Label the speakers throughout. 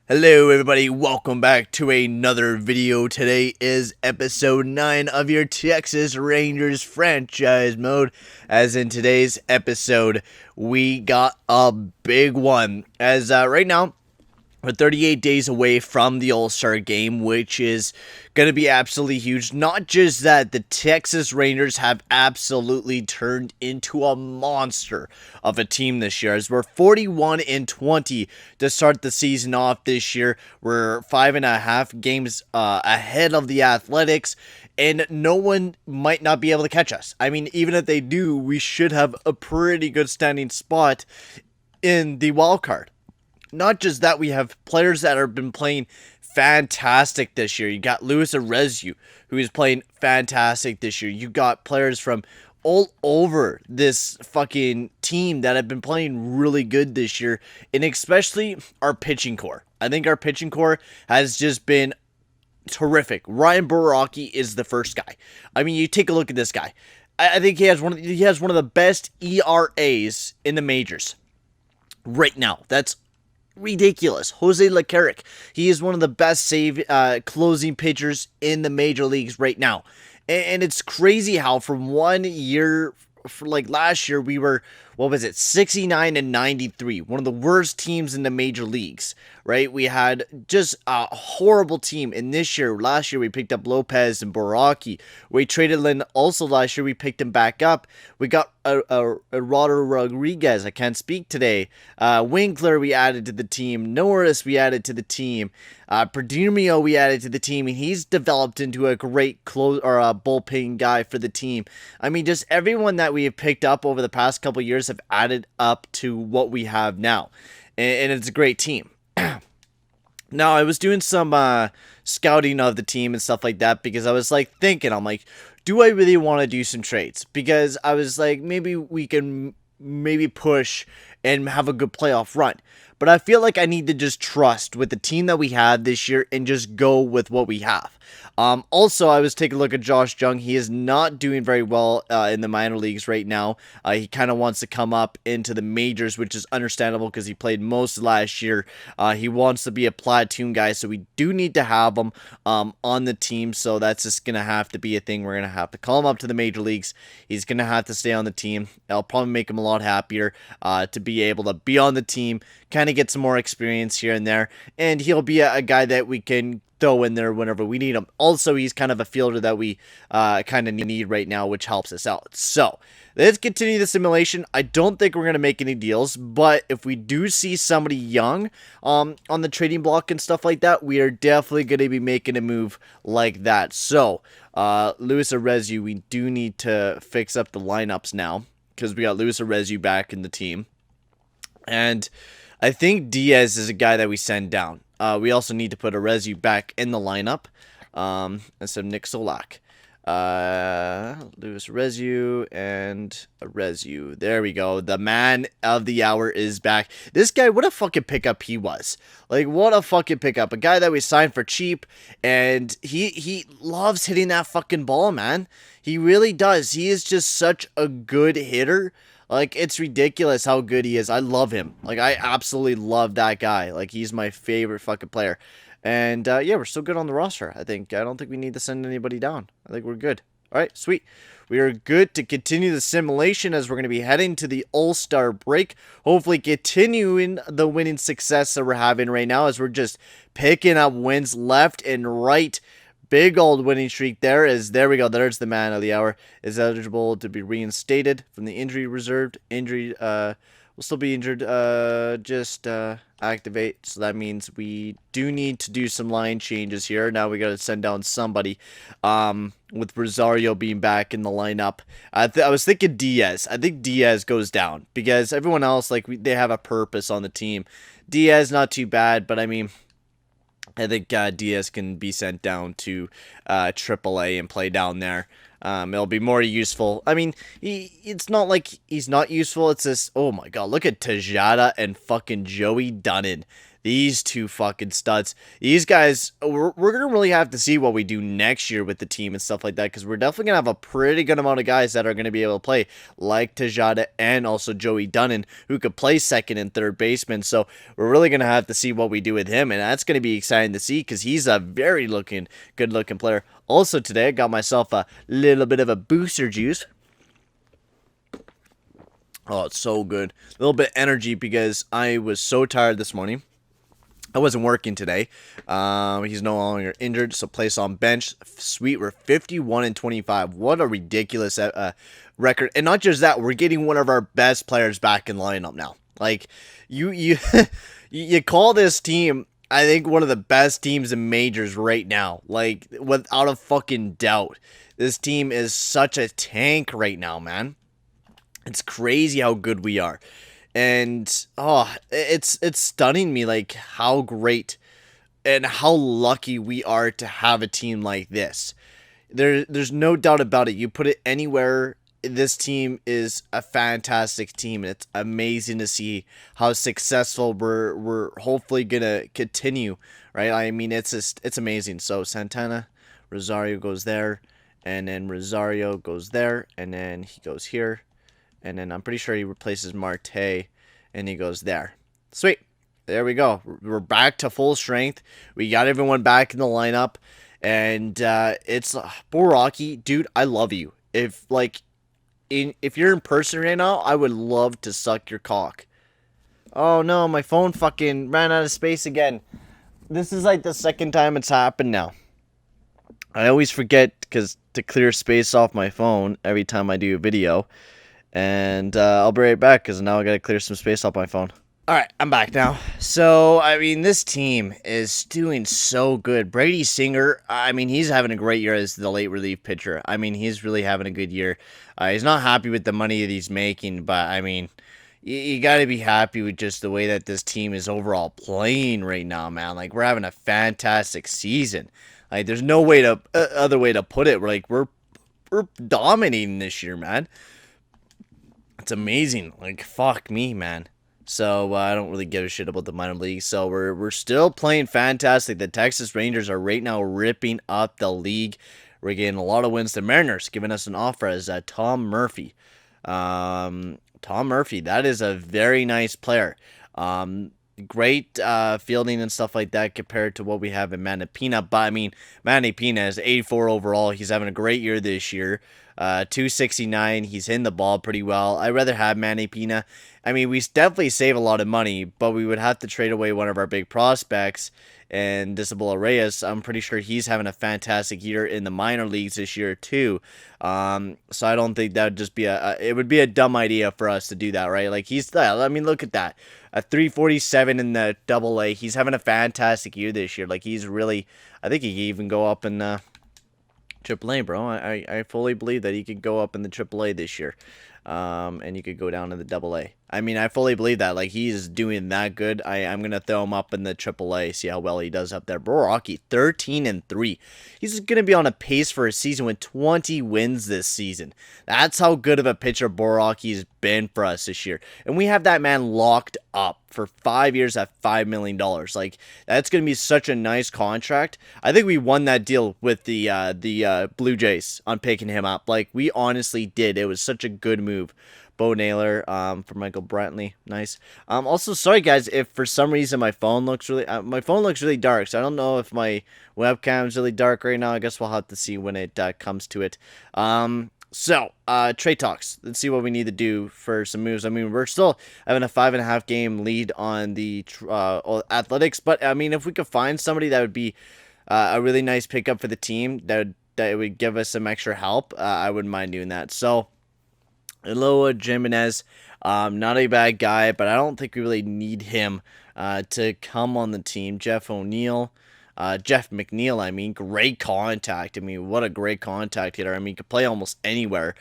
Speaker 1: Hello everybody, welcome back to another video. Today is episode 9 of your Texas Rangers franchise mode. As in today's episode, we got a big one. As right now, we're 38 days away from the All-Star game, which is going to be absolutely huge. Not just that, the Texas Rangers have absolutely turned into a monster of a team this year. As we're 41-20 to start the season off this year. We're 5.5 games ahead of the Athletics, and no one might not be able to catch us. I mean, even if they do, we should have a pretty good standing spot in the wild card. Not just that, we have players that have been playing fantastic this year. You got Luis Arezou, who is playing fantastic this year. You got players from all over this fucking team that have been playing really good this year, and especially our pitching core. I think our pitching core has just been terrific. Ryan Boraki is the first guy. I mean, you take a look at this guy. I think he has one of the best ERAs in the majors right now. That's ridiculous. Jose Leclerc, he is one of the best closing pitchers in the major leagues right now. And it's crazy how from 1 year, for like last year, we were, 69-93, one of the worst teams in the major leagues, right? We had just a horrible team. And last year, we picked up Lopez and Boraki. We traded Lynn also last year. We picked him back up. We got Eduardo Rodriguez. I can't speak today. Winkler, we added to the team. Norris, we added to the team. Perdomo, we added to the team, and he's developed into a great bullpen guy for the team. I mean, just everyone that we have picked up over the past couple years have added up to what we have now, and it's a great team. Now, I was doing some scouting of the team and stuff like that because I was like thinking, I'm like, do I really want to do some trades? Because I was like, maybe we can push and have a good playoff run. But I feel like I need to just trust with the team that we had this year and just go with what we have. Also, I was taking a look at Josh Jung. He is not doing very well in the minor leagues right now. He kind of wants to come up into the majors, which is understandable because he played most last year. He wants to be a platoon guy, so we do need to have him on the team. So that's just going to have to be a thing. We're going to have to call him up to the major leagues. He's going to have to stay on the team. I'll probably make him a lot happier to be able to be on the team, kind of get some more experience here and there, and he'll be a guy that we can throw in there whenever we need him. Also, he's kind of a fielder that we kind of need right now, which helps us out. So, let's continue the simulation. I don't think we're going to make any deals, but if we do see somebody young on the trading block and stuff like that, we are definitely going to be making a move like that. So, Luis Arezou, we do need to fix up the lineups now because we got Luis Arezou back in the team. And I think Diaz is a guy that we send down. We also need to put Arezou back in the lineup instead of Nick Solak. Luis Arezou and Arezou. There we go. The man of the hour is back. This guy, what a fucking pickup he was. Like, what a fucking pickup. A guy that we signed for cheap, and he loves hitting that fucking ball, man. He really does. He is just such a good hitter. Like, it's ridiculous how good he is. I love him. Like, I absolutely love that guy. Like, he's my favorite fucking player. And, yeah, we're still good on the roster, I think. I don't think we need to send anybody down. I think we're good. All right, sweet. We are good to continue the simulation as we're going to be heading to the All-Star break. Hopefully continuing the winning success that we're having right now as we're just picking up wins left and right. Big old winning streak there we go. There's the man of the hour. Is eligible to be reinstated from the injury reserved. Injury will still be injured. Activate. So that means we do need to do some line changes here. Now we got to send down somebody. With Rosario being back in the lineup, I was thinking Diaz. I think Diaz goes down because everyone else they have a purpose on the team. Diaz not too bad, but I mean, I think Diaz can be sent down to AAA and play down there. It'll be more useful. I mean, it's not like he's not useful. It's just, oh my god, look at Tejada and fucking Joey Dunnan. these two fucking studs. These guys, we're going to really have to see what we do next year with the team and stuff like that, because we're definitely going to have a pretty good amount of guys that are going to be able to play, like Tejada and also Joey Dunnan, who could play second and third baseman. So we're really going to have to see what we do with him, and that's going to be exciting to see because he's a very good looking player. Also today, I got myself a little bit of a booster juice. Oh, it's so good. A little bit of energy because I was so tired this morning. I wasn't working today. He's no longer injured, so place on bench. Sweet, we're 51-25. What a ridiculous record. And not just that, we're getting one of our best players back in lineup now. Like, you you call this team, I think, one of the best teams in majors right now. Like, without a fucking doubt. This team is such a tank right now, man. It's crazy how good we are. And it's stunning me like how great and how lucky we are to have a team like this. There's no doubt about it. You put it anywhere, this team is a fantastic team, and it's amazing to see how successful we're hopefully gonna continue, right? I mean, it's amazing. So Santana, Rosario goes there, and then Rosario goes there, and then he goes here. And then I'm pretty sure he replaces Marte, and he goes there. Sweet. There we go. We're back to full strength. We got everyone back in the lineup. And it's Boraki, dude, I love you. If you're in person right now, I would love to suck your cock. Oh no, my phone fucking ran out of space again. This is like the second time it's happened now. I always forget to clear space off my phone every time I do a video. And I'll be right back because now I gotta clear some space off my phone. Alright, I'm back now. So, I mean, this team is doing so good. Brady Singer, I mean, he's having a great year as the late relief pitcher. I mean, he's really having a good year. He's not happy with the money that he's making, but, I mean, you gotta be happy with just the way that this team is overall playing right now, man. Like, we're having a fantastic season. Like, there's no other way to put it. We're dominating this year, man. It's amazing. Like, fuck me, man. So I don't really give a shit about the minor leagues. So we're still playing fantastic. The Texas Rangers are right now ripping up the league. We're getting a lot of wins. The Mariners giving us an offer as Tom Murphy. Tom Murphy, that is a very nice player. Great fielding and stuff like that compared to what we have in Manny Pina. But I mean, Manny Pina is 84 overall. He's having a great year this year. 269. He's hitting the ball pretty well. I'd rather have Manny Pina. I mean, we definitely save a lot of money, but we would have to trade away one of our big prospects. And Disabella Reyes, I'm pretty sure he's having a fantastic year in the minor leagues this year too. So I don't think that would just be it would be a dumb idea for us to do that, right? Like I mean, look at that. A 347 in the double A. He's having a fantastic year this year. Like, he's really, I think he can even go up in AAA, bro. I fully believe that he could go up in the AAA this year. And you could go down to the AA. I mean, I fully believe that. Like, he's doing that good. I'm going to throw him up in the AAA, see how well he does up there. Boraki, 13-3. He's going to be on a pace for a season with 20 wins this season. That's how good of a pitcher Boraki's been for us this year. And we have that man locked up for 5 years at $5 million. Like, that's going to be such a nice contract. I think we won that deal with the Blue Jays on picking him up. Like, we honestly did. It was such a good move. Bo Naylor for Michael Brantley. Nice. Also, sorry guys, if for some reason my phone looks really dark. So I don't know if my webcam is really dark right now. I guess we'll have to see when it comes to it. So trade talks. Let's see what we need to do for some moves. I mean, we're still having a 5.5 game lead on the Athletics, but I mean, if we could find somebody that would be a really nice pickup for the team, that would give us some extra help, I wouldn't mind doing that. So Eloy Jimenez, not a bad guy, but I don't think we really need him to come on the team. Jeff McNeil, I mean, great contact. I mean, what a great contact hitter. I mean, he could play almost anywhere.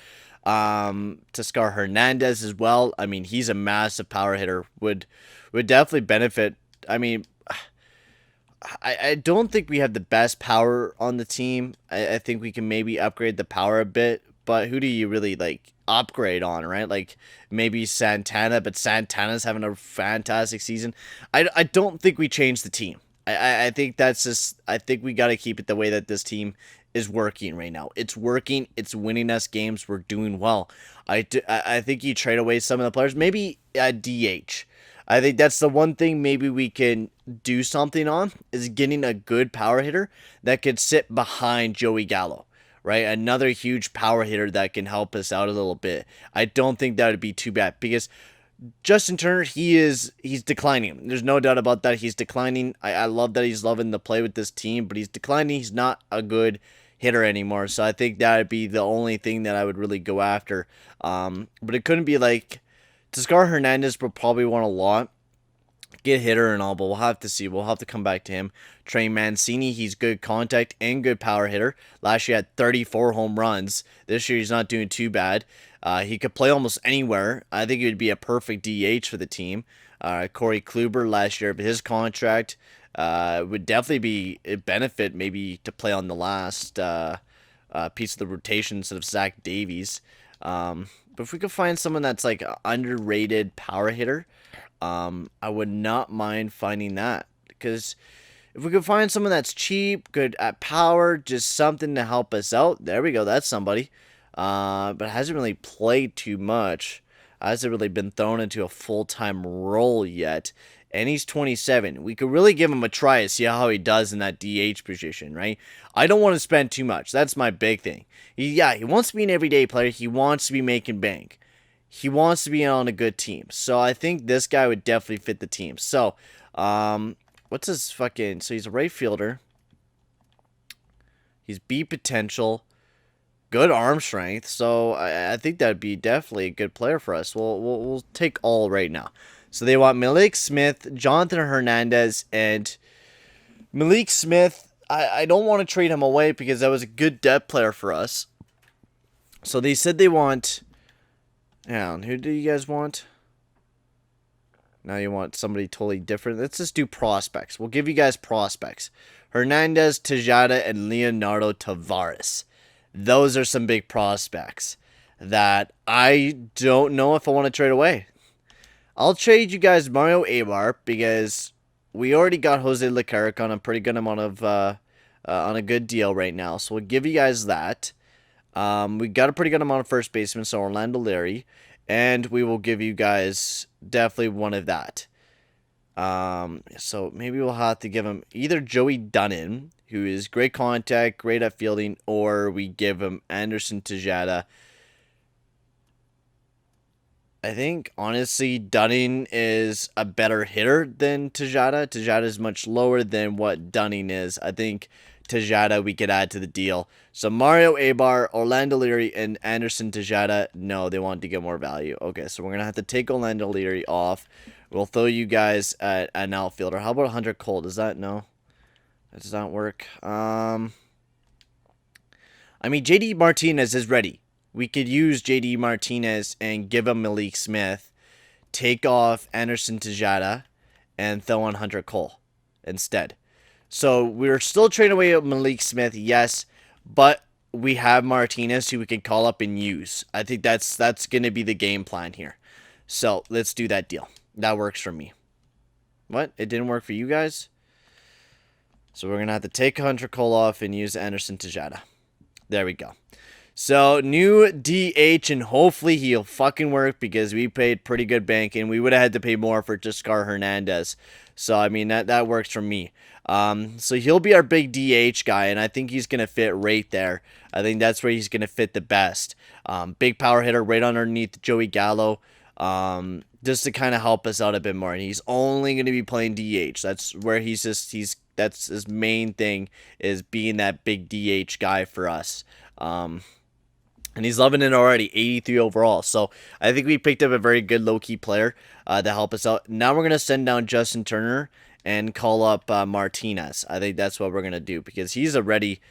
Speaker 1: Teoscar Hernandez as well. I mean, he's a massive power hitter. Would definitely benefit. I mean, I don't think we have the best power on the team. I think we can maybe upgrade the power a bit. But who do you really like? upgrade on, right? Like maybe Santana, but Santana's having a fantastic season. I don't think we change the team. I think that's just, I think we got to keep it the way that this team is working right now. It's working. It's winning us games. We're doing well. I think you trade away some of the players. Maybe a DH. I think that's the one thing maybe we can do something on is getting a good power hitter that could sit behind Joey Gallo, right? Another huge power hitter that can help us out a little bit. I don't think that would be too bad because Justin Turner, he's declining. There's no doubt about that. He's declining. I love that he's loving the play with this team, but he's declining. He's not a good hitter anymore. So I think that would be the only thing that I would really go after. But it couldn't be like Teoscar Hernandez will probably want a lot. Get hitter and all, but we'll have to see. We'll have to come back to him. Trey Mancini, he's good contact and good power hitter. Last year had 34 home runs. This year he's not doing too bad. He could play almost anywhere. I think he would be a perfect DH for the team. Corey Kluber last year, but his contract would definitely be a benefit maybe to play on the last piece of the rotation instead of Zach Davies. But if we could find someone that's like an underrated power hitter, I would not mind finding that, because if we could find someone that's cheap, good at power, just something to help us out, there we go, that's somebody. But hasn't really played too much, hasn't really been thrown into a full-time role yet, and he's 27. We could really give him a try to see how he does in that DH position, right? I don't want to spend too much. That's my big thing. He wants to be an everyday player. He wants to be making bank. He wants to be on a good team. So I think this guy would definitely fit the team. So, what's his fucking... So he's a right fielder. He's B potential. Good arm strength. So I think that would be definitely a good player for us. We'll take all right now. So they want Malik Smith, Jonathan Hernandez, and Malik Smith. I don't want to trade him away because that was a good depth player for us. So they said they want... Yeah, who do you guys want? Now you want somebody totally different. Let's just do prospects. We'll give you guys prospects. Hernandez, Tejada, and Leonardo Tavares. Those are some big prospects that I don't know if I want to trade away. I'll trade you guys Mario Abar because we already got Jose Leclerc on a pretty good amount of on a good deal right now. So we'll give you guys that. We got a pretty good amount of first basemen, so Orlando Leary, and we will give you guys definitely one of that. So maybe we'll have to give him either Joey Dunnan, who is great contact, great at fielding, or we give him Anderson Tejada. I think, honestly, Dunning is a better hitter than Tejada. Tejada is much lower than what Dunning is. I think Tejada we could add to the deal. So Mario Abar, Orlando Leary, and Anderson Tejada. No, they want to get more value. Okay, so we're going to have to take Orlando Leary off. We'll throw you guys at an outfielder. How about Hunter Cole? Does that? No. That does not work. I mean, JD Martinez is ready. We could use JD Martinez and give him Malik Smith, take off Anderson Tejada, and throw on Hunter Cole instead. So we're still trading away at Malik Smith, yes, but we have Martinez who we can call up and use. I think that's going to be the game plan here. So let's do that deal. That works for me. What? It didn't work for you guys? So we're going to have to take Hunter Cole off and use Anderson Tejada. There we go. So, new DH, and hopefully he'll fucking work because we paid pretty good bank, and we would have had to pay more for Teoscar Hernandez. So, I mean, that works for me. So he'll be our big DH guy, and I think he's going to fit right there. I think that's where he's going to fit the best. Big power hitter right underneath Joey Gallo, just to kind of help us out a bit more. And he's only going to be playing DH. That's where that's his main thing, is being that big DH guy for us. And he's loving it already, 83 overall. So I think we picked up a very good low-key player to help us out. Now we're going to send down Justin Turner and call up Martinez. I think that's what we're going to do because he's already...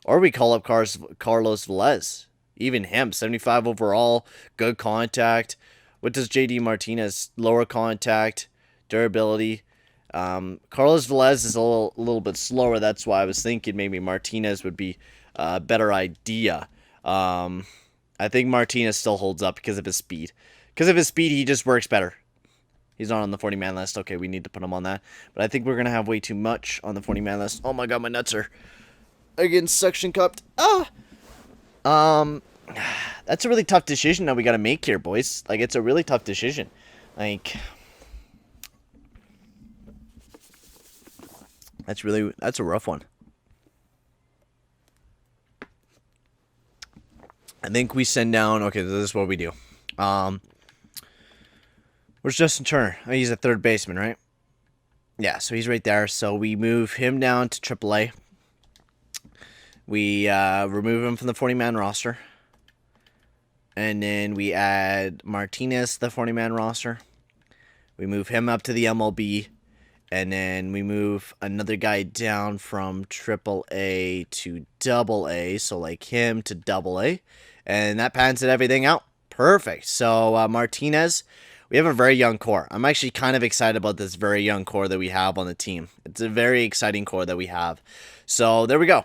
Speaker 1: Or we call up Carlos Velez. Even him, 75 overall, good contact. What does JD Martinez? Lower contact, durability. Carlos Velez is a little bit slower. That's why I was thinking maybe Martinez would be a better idea. I think Martinez still holds up because of his speed. Because of his speed, he just works better. He's not on the 40-man list. Okay, we need to put him on that. But I think we're going to have way too much on the 40-man list. Oh my god, my nuts are again suction cupped. Ah! That's a really tough decision that we got to make here, boys. Like, it's a really tough decision. Like, that's a rough one. I think we send down, okay, this is what we do. Where's Justin Turner? Oh, he's a third baseman, right? Yeah, so he's right there. So we move him down to AAA. We remove him from the 40-man roster. And then we add Martinez to the 40-man roster. We move him up to the MLB. And then we move another guy down from AAA to AA. So like him to AA. And that pans it everything out. Perfect. So Martinez, we have a very young core. I'm actually kind of excited about this very young core that we have on the team. It's a very exciting core that we have. So there we go.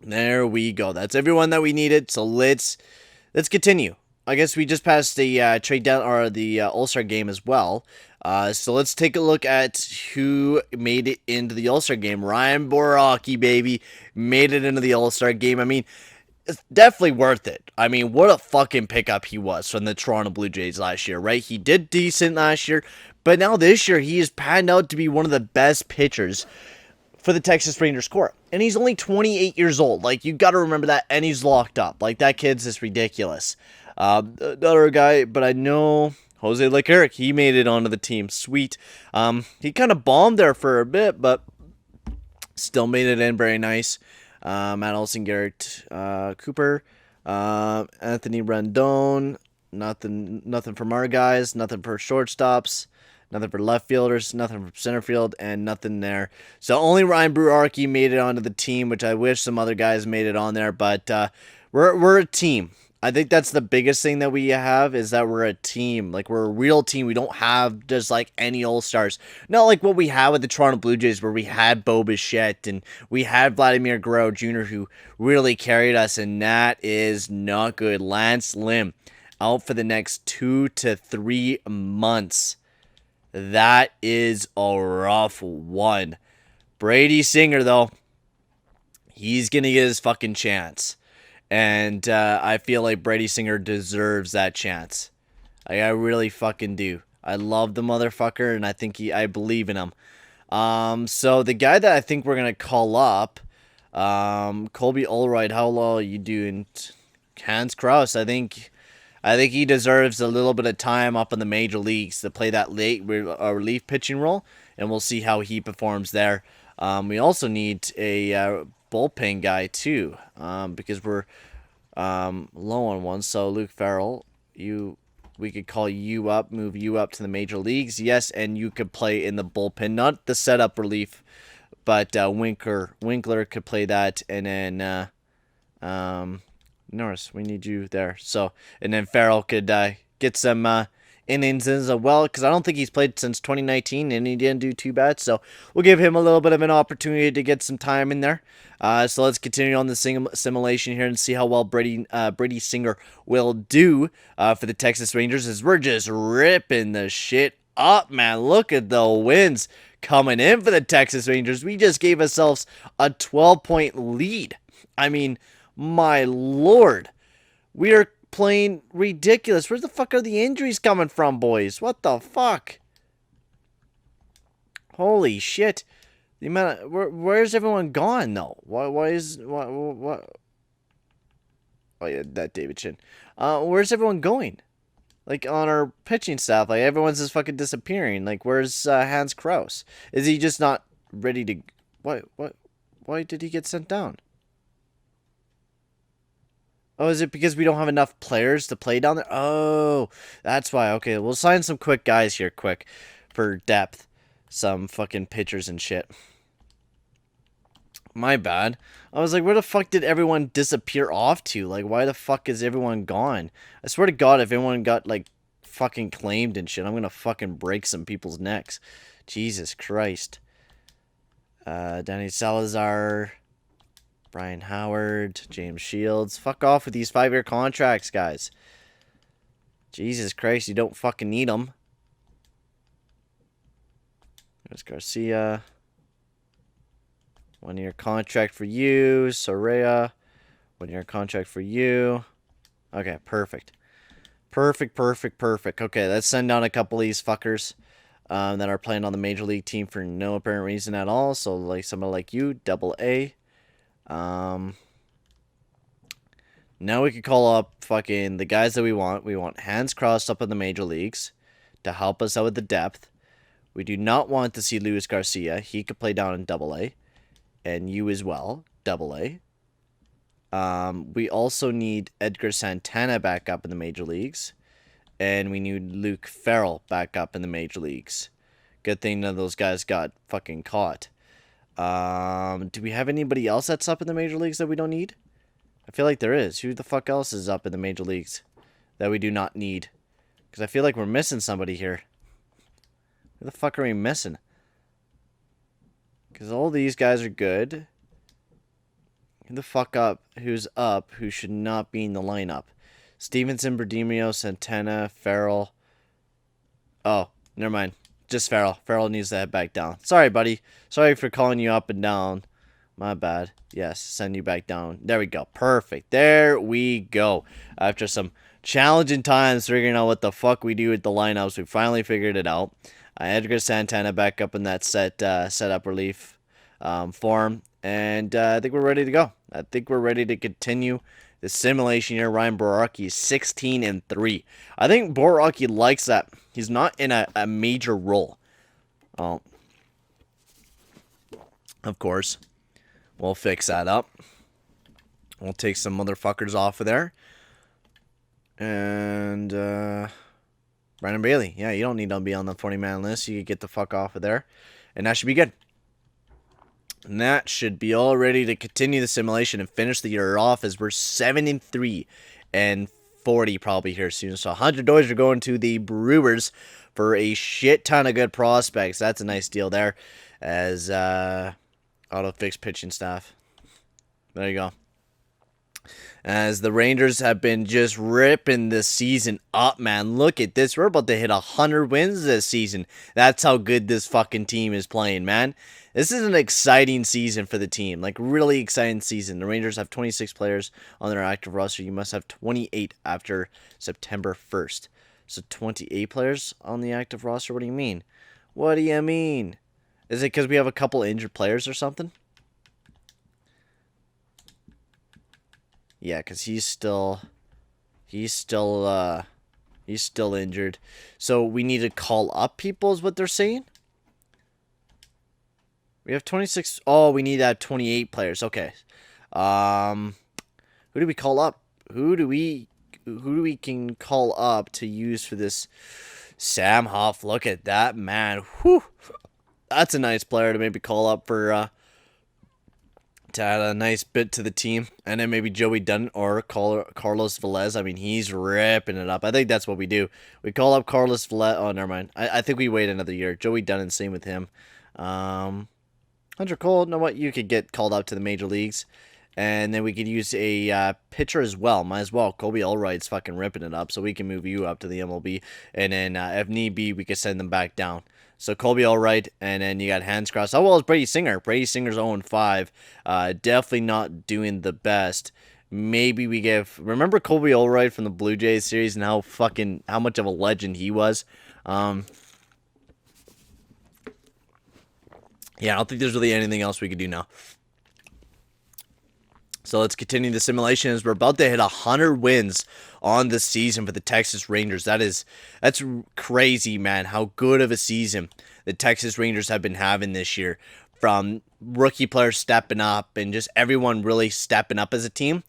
Speaker 1: There we go. That's everyone that we needed. So let's continue. I guess we just passed the trade down or the All-Star game as well. So let's take a look at who made it into the All-Star game. Ryan Borucki, baby, made it into the All-Star game. I mean, it's definitely worth it. I mean, what a fucking pickup he was from the Toronto Blue Jays last year, right? He did decent last year, but now this year he has panned out to be one of the best pitchers for the Texas Rangers core. And he's only 28 years old. Like, you got to remember that. And he's locked up. Like, that kid's just ridiculous. Another guy, but I know Jose Leclerc, he made it onto the team. Sweet. He kind of bombed there for a bit, but still made it in very nice. Matt Olson, Garrett Cooper, Anthony Rendon. Nothing from our guys. Nothing for shortstops. Nothing for left fielders, nothing for center field, and nothing there. So only Ryan Borucki made it onto the team, which I wish some other guys made it on there. But we're a team. I think that's the biggest thing that we have is that we're a team. Like, we're a real team. We don't have just like any All-Stars. Not like what we had with the Toronto Blue Jays where we had Bo Bichette and we had Vladimir Guerrero Jr. who really carried us, and that is not good. Lance Lim out for the next 2 to 3 months. That is a rough one. Brady Singer, though, he's going to get his fucking chance. And I feel like Brady Singer deserves that chance. I really fucking do. I love the motherfucker, and I believe in him. So the guy that I think we're going to call up, Colby Allroyd, how low are you doing? Hans Kraus, I think he deserves a little bit of time up in the major leagues to play that late relief pitching role, and we'll see how he performs there. We also need a bullpen guy too, because we're low on one. So Luke Farrell, we could call you up, move you up to the major leagues, yes, and you could play in the bullpen, not the setup relief, but Winkler could play that, and then Norris, we need you there. So, and then Farrell could get some innings as well, because I don't think he's played since 2019, and he didn't do too bad. So we'll give him a little bit of an opportunity to get some time in there. So let's continue on the simulation here and see how well Brady Singer will do for the Texas Rangers, as we're just ripping the shit up, man. Look at the wins coming in for the Texas Rangers. We just gave ourselves a 12-point lead. I mean, my lord, we are playing ridiculous. Where the fuck are the injuries coming from, boys? What the fuck? Holy shit! The amount of, where's everyone gone though? What? Oh yeah, that David Chin. Where's everyone going? Like, on our pitching staff, like everyone's just fucking disappearing. Like, where's Hans Kraus? Is he just not ready to? Why did he get sent down? Oh, is it because we don't have enough players to play down there? Oh, that's why. Okay, we'll sign some quick guys here, quick, for depth. Some fucking pitchers and shit. My bad. I was like, where the fuck did everyone disappear off to? Like, why the fuck is everyone gone? I swear to God, if everyone got, like, fucking claimed and shit, I'm gonna fucking break some people's necks. Jesus Christ. Danny Salazar. Brian Howard, James Shields. Fuck off with these 5-year contracts, guys. Jesus Christ, you don't fucking need them. There's Garcia. 1-year contract for you. Soraya. 1-year contract for you. Okay, perfect. Perfect. Okay, let's send down a couple of these fuckers that are playing on the Major League team for no apparent reason at all. So, like, somebody like you, AA. Now we can call up fucking the guys that we want. We want hands crossed up in the major leagues to help us out with the depth. We do not want to see Luis Garcia. He could play down in AA. And you as well, AA. We also need Edgar Santana back up in the major leagues. And we need Luke Farrell back up in the major leagues. Good thing none of those guys got fucking caught. Do we have anybody else that's up in the major leagues that we don't need? I feel like there is. Who the fuck else is up in the major leagues that we do not need? Because I feel like we're missing somebody here. Who the fuck are we missing? Because all these guys are good. Who the fuck up? Who's up? Who should not be in the lineup? Stevenson, Berdemio, Santana, Farrell. Oh, never mind. Just Farrell. Farrell needs to head back down. Sorry, buddy. Sorry for calling you up and down. My bad. Yes, send you back down. There we go. Perfect. There we go. After some challenging times figuring out what the fuck we do with the lineups, we finally figured it out. Edgar Santana back up in that setup relief form. And I think we're ready to go. I think we're ready to continue the simulation here. Ryan Boraki is 16-3. I think Boraki likes that. He's not in a major role. Oh, of course. We'll fix that up. We'll take some motherfuckers off of there. And, Brandon Bailey. Yeah, you don't need to be on the 40-man list. You can get the fuck off of there. And that should be good. And that should be all ready to continue the simulation and finish the year off as we're 7-3 and 40 probably here soon. So $100 are going to the Brewers for a shit ton of good prospects. That's a nice deal there as auto fix pitching staff. There you go. As the Rangers have been just ripping this season up, man. Look at this. We're about to hit 100 wins this season. That's how good this fucking team is playing, man. This is an exciting season for the team. Like, really exciting season. The Rangers have 26 players on their active roster. You must have 28 after September 1st. So 28 players on the active roster? What do you mean? What do you mean? Is it because we have a couple injured players or something? Yeah, because he's still injured. So we need to call up people is what they're saying? We have 26. Oh, we need to have 28 players. Okay. Who do we call up? Who do we can call up to use for this? Sam Huff. Look at that, man. Whew. That's a nice player to maybe call up for to add a nice bit to the team. And then maybe Joey Dunn or Carlos Velez. I mean, he's ripping it up. I think that's what we do. We call up Carlos Velez. Oh, never mind. I think we wait another year. Joey Dunn and same with him. Hunter Cole, you know what? You could get called up to the major leagues. And then we could use a pitcher as well. Might as well. Kobe Allright's fucking ripping it up. So we can move you up to the MLB. And then if need be, we could send them back down. So Colby Allright, and then you got hands crossed. Oh, well, it's Brady Singer. Brady Singer's 0-5. Definitely not doing the best. Maybe we give... Remember Colby Allright from the Blue Jays series and how much of a legend he was? Yeah, I don't think there's really anything else we could do now. So let's continue the simulation as we're about to hit 100 wins on the season for the Texas Rangers. That's crazy, man, how good of a season the Texas Rangers have been having this year. From rookie players stepping up and just everyone really stepping up as a team.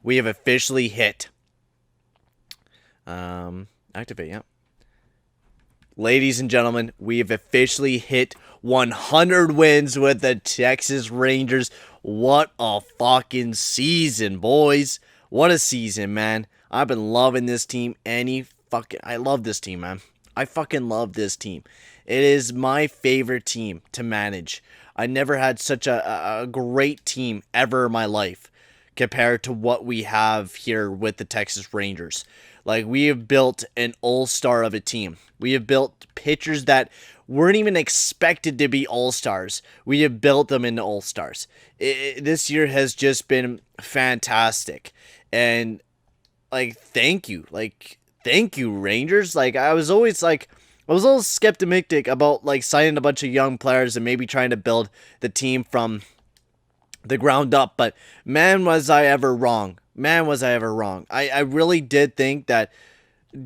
Speaker 1: We have officially hit. Activate, yeah. Ladies and gentlemen, we have officially hit 100 wins with the Texas Rangers. What a fucking season, boys. What a season, man. I've been loving this team. I love this team, man. I fucking love this team. It is my favorite team to manage. I never had such a great team ever in my life compared to what we have here with the Texas Rangers. Like, we have built an all-star of a team. We have built pitchers that weren't even expected to be all-stars. We have built them into all-stars. This year has just been fantastic. And, like, thank you. Like, thank you, Rangers. Like, I was always a little skeptical about, like, signing a bunch of young players and maybe trying to build the team from the ground up, but man, was I ever wrong. Man, was I ever wrong. I really did think that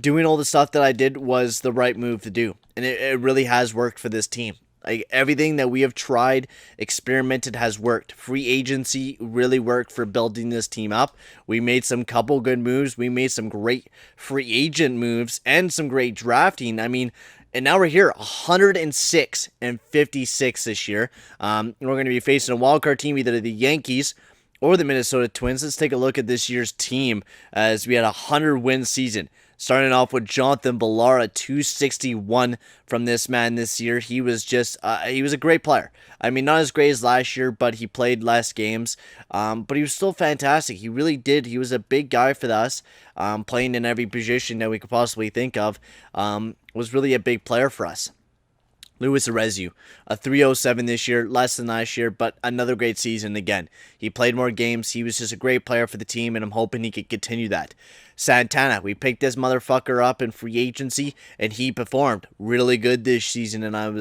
Speaker 1: doing all the stuff that I did was the right move to do, and it really has worked for this team. Like, everything that we have tried, experimented, has worked. Free agency really worked for building this team up. We made some couple good moves. We made some great free agent moves and some great drafting. I mean, and now we're here, 106 and 56 this year. We're going to be facing a wildcard team, either the Yankees or the Minnesota Twins. Let's take a look at this year's team, as we had a 100-win season. Starting off with Jonathan Villara, 261 from this man this year. He was just, he was a great player. I mean, not as great as last year, but he played less games. But he was still fantastic. He really did. He was a big guy for us, playing in every position that we could possibly think of. Was really a big player for us. Luis Arezou, a 307 this year, less than last year, but another great season again. He played more games. He was just a great player for the team, and I'm hoping he could continue that. Santana, we picked this motherfucker up in free agency, and he performed really good this season, and I'm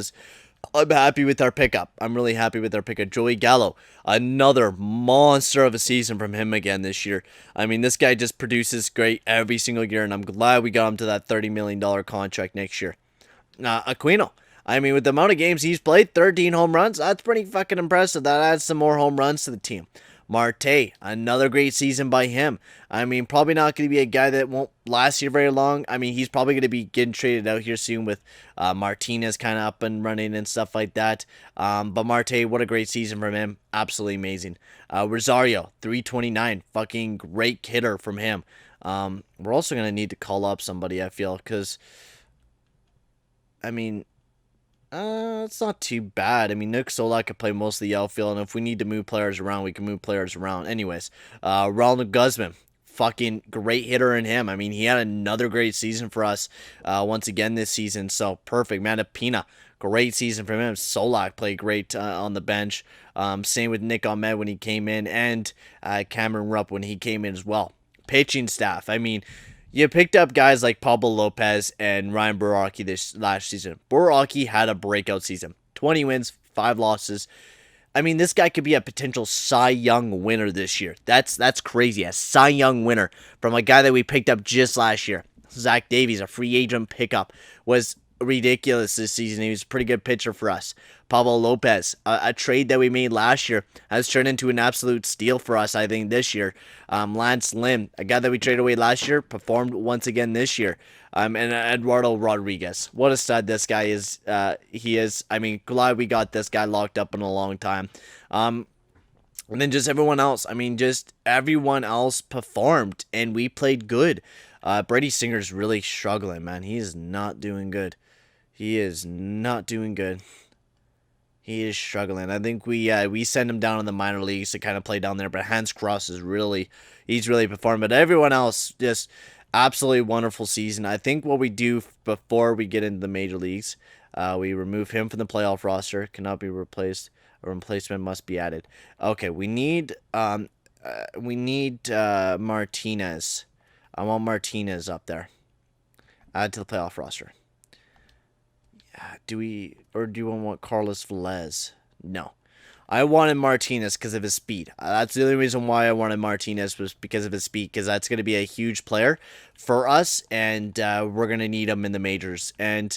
Speaker 1: happy with our pickup. I'm really happy with our pickup. Joey Gallo, another monster of a season from him again this year. I mean, this guy just produces great every single year, and I'm glad we got him to that $30 million contract next year. Aquino, I mean, with the amount of games he's played, 13 home runs, that's pretty fucking impressive. That adds some more home runs to the team. Marte, another great season by him. I mean, probably not going to be a guy that won't last here very long. I mean, he's probably going to be getting traded out here soon with Martinez kind of up and running and stuff like that. But Marte, what a great season from him. Absolutely amazing. Rosario, 329. Fucking great hitter from him. We're also going to need to call up somebody, I feel, because, I mean, it's not too bad. I mean, Nick Solak could play most of the outfield, and if we need to move players around, we can move players around. Anyways, Ronald Guzman, fucking great hitter in him. I mean, he had another great season for us once again this season, so perfect. Manapina, great season from him. Solak played great on the bench. Same with Nick Ahmed when he came in, and Cameron Rupp when he came in as well. Pitching staff, I mean, you picked up guys like Pablo Lopez and Ryan Borucki this last season. Borucki had a breakout season. 20 wins, 5 losses. I mean, this guy could be a potential Cy Young winner this year. That's crazy. A Cy Young winner from a guy that we picked up just last year. Zach Davies, a free agent pickup, was ridiculous this season. He was a pretty good pitcher for us. Pablo Lopez, a trade that we made last year, has turned into an absolute steal for us, I think, this year. Lance Lynn, a guy that we traded away last year, performed once again this year. And Eduardo Rodriguez, what a stud this guy is. He is. I mean, glad we got this guy locked up in a long time. And then just everyone else. I mean, just everyone else performed, and we played good. Brady Singer's really struggling, man. He is not doing good. He is not doing good. He is struggling. I think we send him down in the minor leagues to kind of play down there, but Hans Cross he's really performed. But everyone else, just absolutely wonderful season. I think what we do before we get into the major leagues, we remove him from the playoff roster. Cannot be replaced. A replacement must be added. Okay, we need Martinez. I want Martinez up there. Add to the playoff roster. Do you want Carlos Velez? No. I wanted Martinez because of his speed. That's the only reason why I wanted Martinez, was because of his speed, because that's going to be a huge player for us, and we're going to need him in the majors. And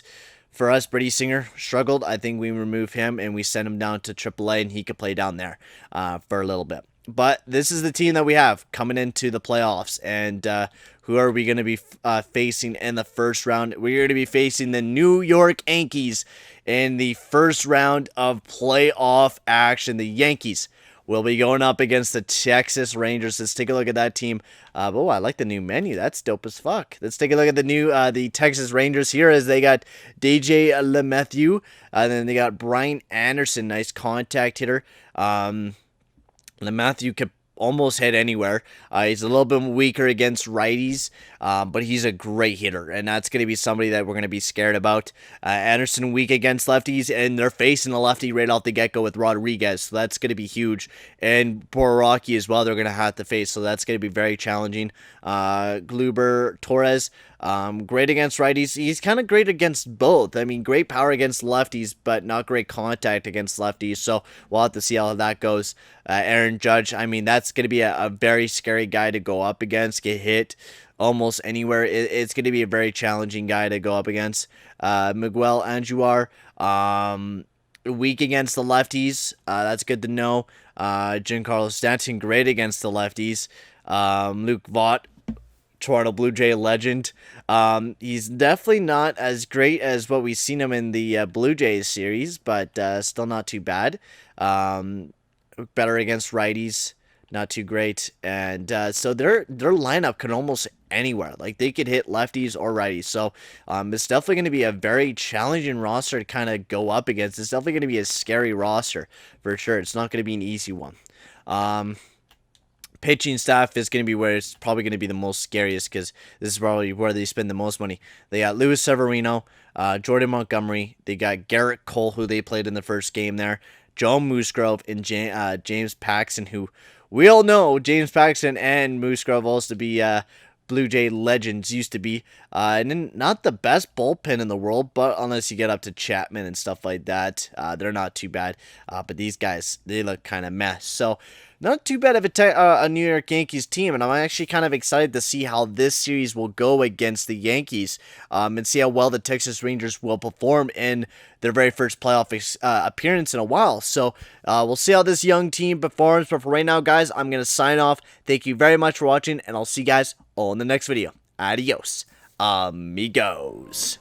Speaker 1: for us, Brady Singer struggled. I think we remove him and we send him down to AAA, and he could play down there for a little bit. But this is the team that we have coming into the playoffs, and who are we going to be facing in the first round? We're going to be facing the New York Yankees in the first round of playoff action. The Yankees, will be going up against the Texas Rangers. Let's take a look at that team. Oh, I like the new menu. That's dope as fuck. Let's take a look at the Texas Rangers here, as they got DJ LeMahieu, and then they got Brian Anderson, nice contact hitter. LeMahieu could almost hit anywhere. He's a little bit weaker against righties, but he's a great hitter, and that's going to be somebody that we're going to be scared about. Anderson weak against lefties, and they're facing a lefty right off the get-go with Rodriguez, so that's going to be huge. And Borowski as well, they're going to have to face, so that's going to be very challenging. Gluber Torres, great against righties. He's kind of great against both. I mean, great power against lefties, but not great contact against lefties. So we'll have to see how that goes. Aaron Judge, I mean, that's going to be a very scary guy to go up against, get hit almost anywhere. It's going to be a very challenging guy to go up against. Miguel Andujar, weak against the lefties. That's good to know. Giancarlo Stanton, great against the lefties. Luke Vaught, Toronto Blue Jay legend. He's definitely not as great as what we've seen him in the Blue Jays series, but still not too bad. Better against righties, not too great. And so their lineup could almost anywhere. Like, they could hit lefties or righties. So it's definitely going to be a very challenging roster to kind of go up against. It's definitely going to be a scary roster for sure. It's not going to be an easy one. Pitching staff is going to be where it's probably going to be the most scariest, because this is probably where they spend the most money. They got Luis Severino, Jordan Montgomery. They got Garrett Cole, who they played in the first game there. Joe Musgrove and James Paxton, who we all know James Paxton and Musgrove also to be Blue Jay legends, used to be. And then not the best bullpen in the world, but unless you get up to Chapman and stuff like that, they're not too bad. But these guys, they look kind of mess. So not too bad of a New York Yankees team, and I'm actually kind of excited to see how this series will go against the Yankees, and see how well the Texas Rangers will perform in their very first playoff appearance in a while. So we'll see how this young team performs, but for right now, guys, I'm going to sign off. Thank you very much for watching, and I'll see you guys all in the next video. Adios, amigos.